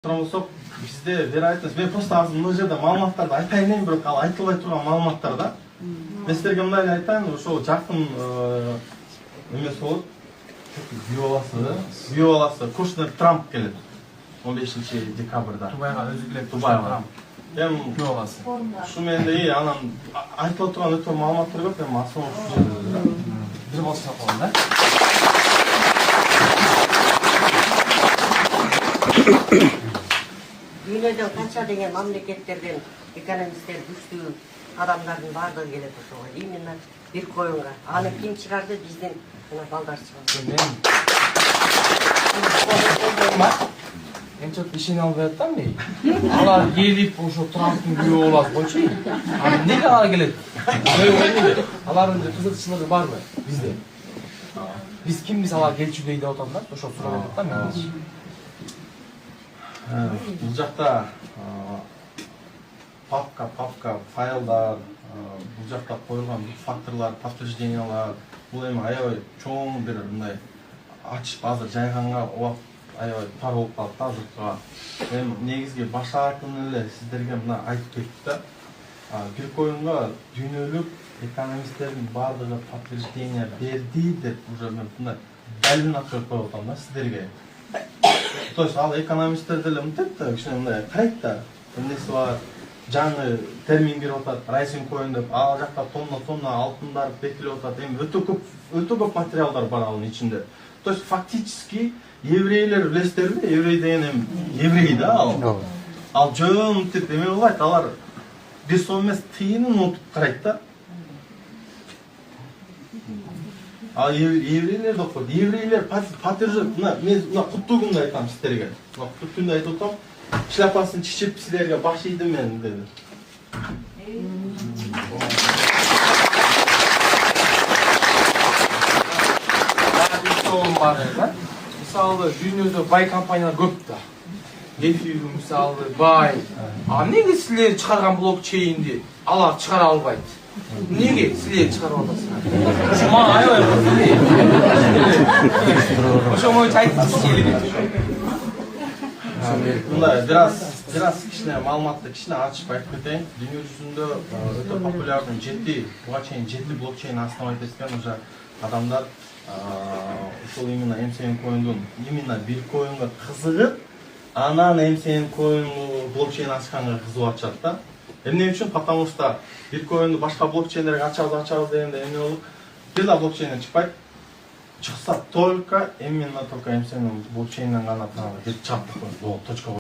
Болсок бизде вероятность мен просто азыр мына жерде маалыматтарды айтайын элем, бирок ал айтылбай турган маалыматтар да. Мен силерге мындай эле айтайын, ошол жакын эмеси болот. Үй баласы Кушнер Трамп келет. 15-декабрда. Дубайга өзү келет. Дубайга. Эми Үй баласы. ушу менде анан айтылып турган өтө маалыматтар көп, эми асыл ушу жерде. Бир болсо сапалым да. Дүйнөдөн канча деген мамлекеттерден экономисттер күчтүү адамдардын баардыгы келет ошого. Именно бир коюнга. Аны ким чыгарды? Биздин мына балдар чыгарды. Мен чөп ишене албай атам мен. Алар келип ошо Трамптын күйөө болат койчу. Аны эмнеге алар келет? Эмнеге? Алардын кызыкчылыгы барбы бизде? Биз кимбиз алар келчү дейт атам да, ошо сурап атам мен. Бул жакта папка, файлдар, бул жакта коюлган факторлор, подтверждениялар, бул эми аябай чоң бир мындай ачып азыр жайганга убакыт аябай тар болуп калды азыркыга. Эми негизги башаартын эле сиздерге мына айтып кеттик да. Бир коюнга дүйнөлүк экономисттердин баардыгы подтверждение берди деп уже мен мындай далилин ачып коюп атам да сиздерге. То есть ал экономисттер деле мынтет да, кичине мындай карайт да, эмнеси бар, жаңы термин берип атат, райсинг коин деп, ал жакта тонна алтындар бекилип атат. Эми өтө көп материалдар бар анын ичинде. То есть фактически еврейлер билесиздерби? Еврей деген эми еврей да ал. Ал жөн мынтип эме болбойт, алар бир сом эмес тыйынын унутуп карайт да. Ал еврейлер да окуйт. Еврейлер подтверждает. Мен мына куттуу күндү айтам сиздерге. Мына куттуу күндү айтып атам. Шляпасын чечип силерге баш ийдим мен деди. Бар да. Мисалы дүйнөдө бай компаниялар көп да. Эфир мисалы бай. А эмнеге силер чыгарган блокчейнди алар чыгара албайт? Эмнеге силер чыгарып атасыңар? Ошо аябай ошо моюнча айтып Мындай бир аз кичине маалыматты кичине ачып айтып кетейин. Дүйнө жүзүндө өтө популярдуу буга чейин 7 блокчейн основать эткен уже адамдар ушул именно MCN коюндун именно бир коюнга кызыгып, анан MCN коюнду блокчейн ачканга кызыгып атышат да. Эмне үчүн? Потому что бир коюнду башка блокчейндерге ачабыз дегенде эмне болуп, бир да блокчейнден чыкпайт. Чыкса только MCN блокчейнден гана бир чап точка